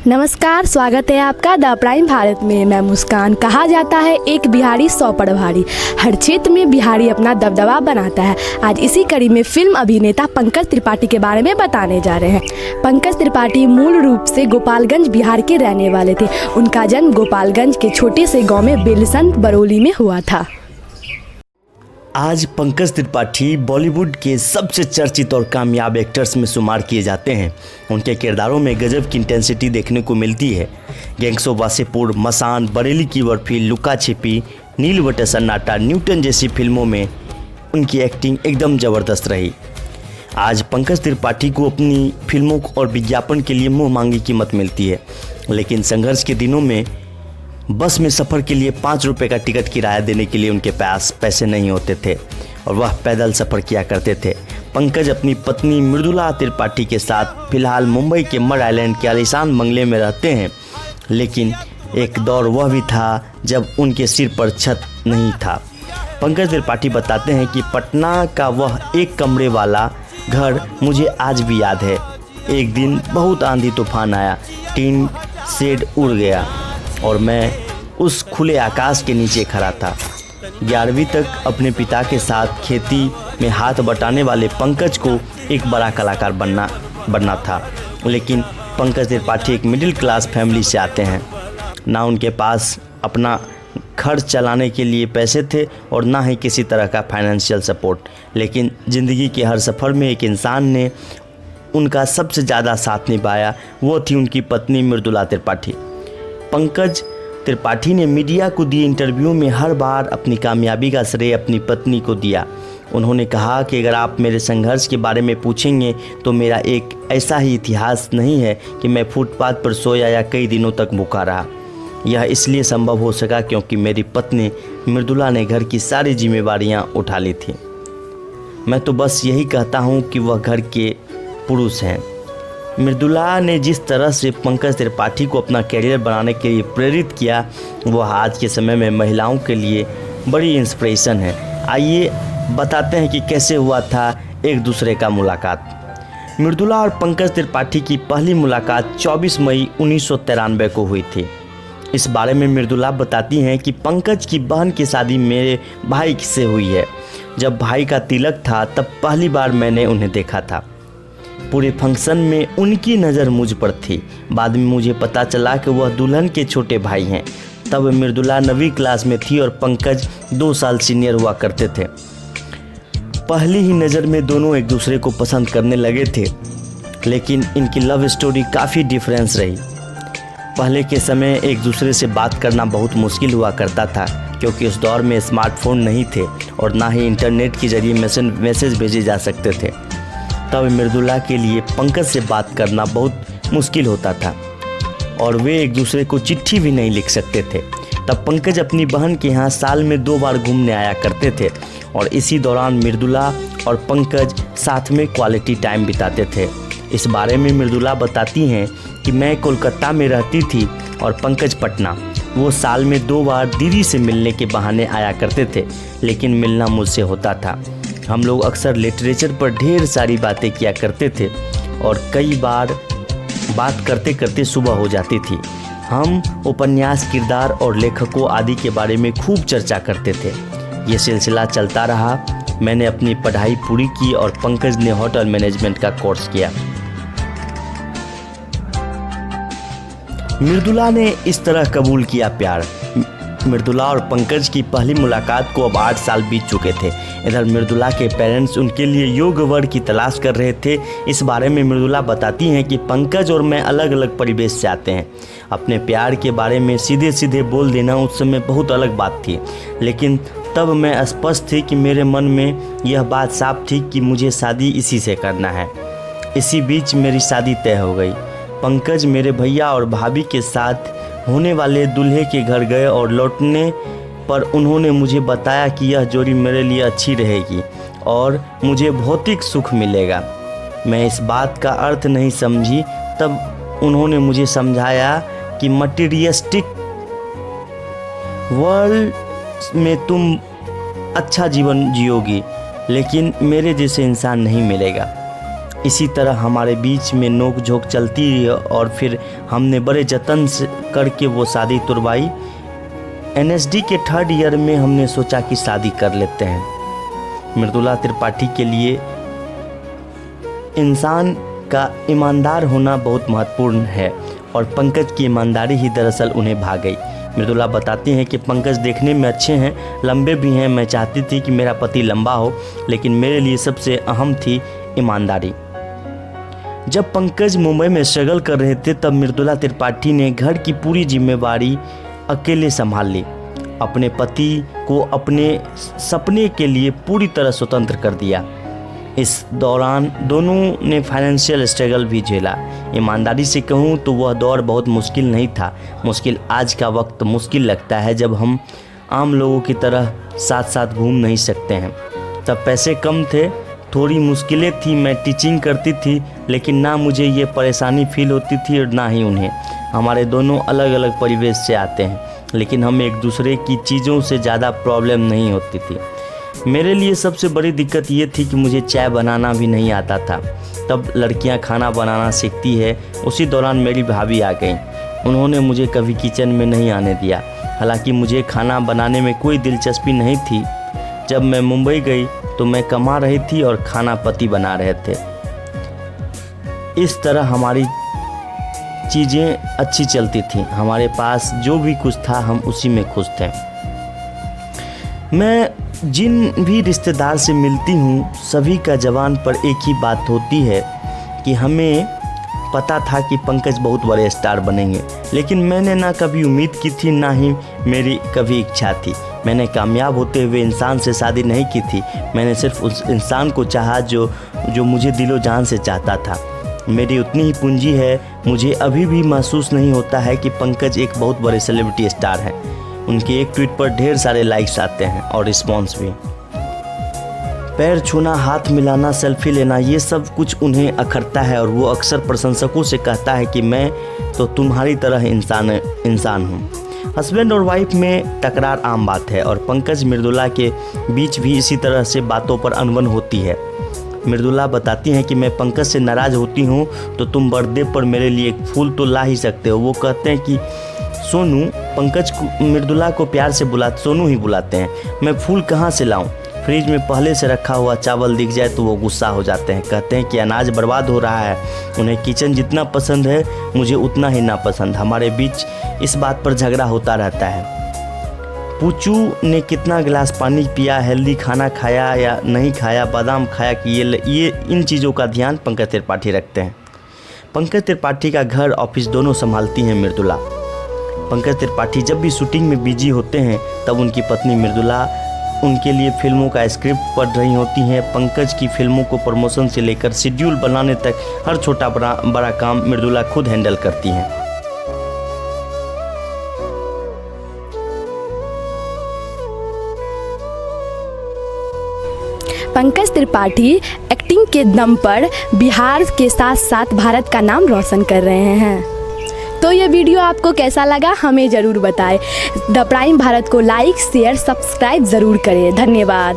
नमस्कार, स्वागत है आपका द प्राइम भारत में। मैं मुस्कान। कहा जाता है एक बिहारी 100 पर भारी। हर क्षेत्र में बिहारी अपना दबदबा बनाता है। आज इसी कड़ी में फिल्म अभिनेता पंकज त्रिपाठी के बारे में बताने जा रहे हैं। पंकज त्रिपाठी मूल रूप से गोपालगंज बिहार के रहने वाले थे। उनका जन्म गोपालगंज के छोटे से गाँव में बेलसंत बरौली में हुआ था। आज पंकज त्रिपाठी बॉलीवुड के सबसे चर्चित और कामयाब एक्टर्स में शुमार किए जाते हैं। उनके किरदारों में गजब की इंटेंसिटी देखने को मिलती है। गैंग्स ऑफ वासेपुर, मसान, बरेली की बर्फी, लुका छिपी, नीलवटे सन्नाटा, न्यूटन जैसी फिल्मों में उनकी एक्टिंग एकदम ज़बरदस्त रही। आज पंकज त्रिपाठी को अपनी फिल्मों और विज्ञापन के लिए मुँह मांगी कीमत मिलती है, लेकिन संघर्ष के दिनों में बस में सफ़र के लिए 5 रुपये का टिकट किराया देने के लिए उनके पास पैसे नहीं होते थे और वह पैदल सफ़र किया करते थे। पंकज अपनी पत्नी मृदुला त्रिपाठी के साथ फिलहाल मुंबई के मड आइलैंड के आलीशान बंगले में रहते हैं, लेकिन एक दौर वह भी था जब उनके सिर पर छत नहीं था। पंकज त्रिपाठी बताते हैं कि पटना का वह एक कमरे वाला घर मुझे आज भी याद है। एक दिन बहुत आंधी तूफान आया, टीन शेड उड़ गया और मैं उस खुले आकाश के नीचे खड़ा था। 11वीं तक अपने पिता के साथ खेती में हाथ बटाने वाले पंकज को एक बड़ा कलाकार बनना था, लेकिन पंकज त्रिपाठी एक मिडिल क्लास फैमिली से आते हैं। ना उनके पास अपना खर्च चलाने के लिए पैसे थे और ना ही किसी तरह का फाइनेंशियल सपोर्ट, लेकिन ज़िंदगी के हर सफ़र में एक इंसान ने उनका सबसे ज़्यादा साथ निभाया। वो थी उनकी पत्नी मृदुला त्रिपाठी। पंकज त्रिपाठी ने मीडिया को दिए इंटरव्यू में हर बार अपनी कामयाबी का श्रेय अपनी पत्नी को दिया। उन्होंने कहा कि अगर आप मेरे संघर्ष के बारे में पूछेंगे तो मेरा एक ऐसा ही इतिहास नहीं है कि मैं फुटपाथ पर सोया या कई दिनों तक भूखा रहा। यह इसलिए संभव हो सका क्योंकि मेरी पत्नी मृदुला ने घर की सारी जिम्मेवारियां उठा ली थी। मैं तो बस यही कहता हूं कि वह घर के पुरुष हैं। मृदुला ने जिस तरह से पंकज त्रिपाठी को अपना करियर बनाने के लिए प्रेरित किया, वह आज के समय में महिलाओं के लिए बड़ी इंस्पिरेशन है। आइए बताते हैं कि कैसे हुआ था एक दूसरे का मुलाकात। मृदुला और पंकज त्रिपाठी की पहली मुलाकात 24 मई 1993 को हुई थी। इस बारे में मृदुला बताती हैं कि पंकज की बहन की शादी मेरे भाई से हुई है। जब भाई का तिलक था तब पहली बार मैंने उन्हें देखा था। पूरे फंक्शन में उनकी नज़र मुझ पर थी। बाद में मुझे पता चला कि वह दुल्हन के छोटे भाई हैं। तब मृदुला 9वीं क्लास में थी और पंकज 2 साल सीनियर हुआ करते थे। पहली ही नज़र में दोनों एक दूसरे को पसंद करने लगे थे, लेकिन इनकी लव स्टोरी काफ़ी डिफरेंस रही। पहले के समय एक दूसरे से बात करना बहुत मुश्किल हुआ करता था, क्योंकि उस दौर में स्मार्टफोन नहीं थे और ना ही इंटरनेट के जरिए मैसेज भेजे जा सकते थे। तब मृदुला के लिए पंकज से बात करना बहुत मुश्किल होता था और वे एक दूसरे को चिट्ठी भी नहीं लिख सकते थे। तब पंकज अपनी बहन के यहाँ साल में 2 बार घूमने आया करते थे और इसी दौरान मृदुला और पंकज साथ में क्वालिटी टाइम बिताते थे। इस बारे में मृदुला बताती हैं कि मैं कोलकाता में रहती थी और पंकज पटना। वो साल में 2 बार दीदी से मिलने के बहाने आया करते थे, लेकिन मिलना मुझसे होता था। हम लोग अक्सर लिटरेचर पर ढेर सारी बातें किया करते थे और कई बार बात करते करते सुबह हो जाती थी। हम उपन्यास, किरदार और लेखकों आदि के बारे में खूब चर्चा करते थे। ये सिलसिला चलता रहा। मैंने अपनी पढ़ाई पूरी की और पंकज ने होटल मैनेजमेंट का कोर्स किया। मृदुला ने इस तरह कबूल किया प्यार। मृदुला और पंकज की पहली मुलाकात को अब 8 साल बीत चुके थे। इधर मृदुला के पेरेंट्स उनके लिए योग्य वर की तलाश कर रहे थे। इस बारे में मृदुला बताती हैं कि पंकज और मैं अलग अलग परिवेश से आते हैं। अपने प्यार के बारे में सीधे सीधे बोल देना उस समय बहुत अलग बात थी, लेकिन तब मैं स्पष्ट थी कि मेरे मन में यह बात साफ थी कि मुझे शादी इसी से करना है। इसी बीच मेरी शादी तय हो गई। पंकज मेरे भैया और भाभी के साथ होने वाले दूल्हे के घर गए और लौटने पर उन्होंने मुझे बताया कि यह जोड़ी मेरे लिए अच्छी रहेगी और मुझे भौतिक सुख मिलेगा। मैं इस बात का अर्थ नहीं समझी। तब उन्होंने मुझे समझाया कि मटीरियलिस्टिक वर्ल्ड में तुम अच्छा जीवन जियोगी, लेकिन मेरे जैसे इंसान नहीं मिलेगा। इसी तरह हमारे बीच में नोक झोंक चलती रही और फिर हमने बड़े जतन से करके वो शादी तुड़वाई। NSD के 3rd ईयर में हमने सोचा कि शादी कर लेते हैं। मृदुला त्रिपाठी के लिए इंसान का ईमानदार होना बहुत महत्वपूर्ण है और पंकज की ईमानदारी ही दरअसल उन्हें भा गई। मृदुला बताती हैं कि पंकज देखने में अच्छे हैं, लंबे भी हैं। मैं चाहती थी कि मेरा पति लंबा हो, लेकिन मेरे लिए सबसे अहम थी ईमानदारी। जब पंकज मुंबई में स्ट्रगल कर रहे थे तब मृदुला त्रिपाठी ने घर की पूरी जिम्मेवारी अकेले संभाल ली। अपने पति को अपने सपने के लिए पूरी तरह स्वतंत्र कर दिया। इस दौरान दोनों ने फाइनेंशियल स्ट्रगल भी झेला। ईमानदारी से कहूँ तो वह दौर बहुत मुश्किल नहीं था। मुश्किल आज का वक्त मुश्किल लगता है जब हम आम लोगों की तरह साथ साथ घूम नहीं सकते हैं। तब पैसे कम थे, थोड़ी मुश्किलें थी। मैं टीचिंग करती थी, लेकिन ना मुझे ये परेशानी फील होती थी और ना ही उन्हें। हमारे दोनों अलग अलग परिवेश से आते हैं, लेकिन हमें एक दूसरे की चीज़ों से ज़्यादा प्रॉब्लम नहीं होती थी। मेरे लिए सबसे बड़ी दिक्कत ये थी कि मुझे चाय बनाना भी नहीं आता था। तब लड़कियां खाना बनाना सीखती है। उसी दौरान मेरी भाभी आ गई। उन्होंने मुझे कभी किचन में नहीं आने दिया। हालांकि मुझे खाना बनाने में कोई दिलचस्पी नहीं थी। जब मैं मुंबई गई तो मैं कमा रही थी और खाना पति बना रहे थे। इस तरह हमारी चीज़ें अच्छी चलती थी। हमारे पास जो भी कुछ था हम उसी में खुश थे। मैं जिन भी रिश्तेदार से मिलती हूँ सभी का जबान पर एक ही बात होती है कि हमें पता था कि पंकज बहुत बड़े स्टार बनेंगे, लेकिन मैंने ना कभी उम्मीद की थी, ना ही मेरी कभी इच्छा थी। मैंने कामयाब होते हुए इंसान से शादी नहीं की थी। मैंने सिर्फ उस इंसान को चाहा जो मुझे दिलो जान से चाहता था। मेरी उतनी ही पूंजी है। मुझे अभी भी महसूस नहीं होता है कि पंकज एक बहुत बड़े सेलिब्रिटी स्टार हैं। उनके एक ट्वीट पर ढेर सारे लाइक्स आते हैं और रिस्पॉन्स भी। पैर छूना, हाथ मिलाना, सेल्फी लेना, ये सब कुछ उन्हें अखरता है और वो अक्सर प्रशंसकों से कहता है कि मैं तो तुम्हारी तरह इंसान हूँ। हस्बैंड और वाइफ में तकरार आम बात है और पंकज मृदुला के बीच भी इसी तरह से बातों पर अनबन होती है। मृदुला बताती हैं कि मैं पंकज से नाराज़ होती हूँ तो तुम बर्थडे पर मेरे लिए एक फूल तो ला ही सकते हो। वो कहते हैं कि सोनू, पंकज को मृदुला को प्यार से सोनू ही बुलाते हैं। मैं फूल कहाँ से लाऊं? फ्रिज में पहले से रखा हुआ चावल दिख जाए तो वो गुस्सा हो जाते हैं। कहते हैं कि अनाज बर्बाद हो रहा है। उन्हें किचन जितना पसंद है मुझे उतना ही नापसंद। हमारे बीच इस बात पर झगड़ा होता रहता है। पूचू ने कितना गिलास पानी पिया, हेल्दी खाना खाया या नहीं खाया, बादाम खाया कि ये इन चीज़ों का ध्यान पंकज त्रिपाठी रखते हैं। पंकज त्रिपाठी का घर ऑफिस दोनों संभालती हैं मृदुला। पंकज त्रिपाठी जब भी शूटिंग में बिजी होते हैं तब उनकी पत्नी मृदुला उनके लिए फिल्मों का स्क्रिप्ट पढ़ रही होती हैं। पंकज की फिल्मों को प्रमोशन से लेकर शेड्यूल बनाने तक हर छोटा बड़ा काम मृदुला खुद हैंडल करती हैं। पंकज त्रिपाठी एक्टिंग के दम पर बिहार के साथ साथ भारत का नाम रोशन कर रहे हैं। तो ये वीडियो आपको कैसा लगा हमें ज़रूर बताएं। द प्राइम भारत को लाइक, शेयर, सब्सक्राइब ज़रूर करें। धन्यवाद।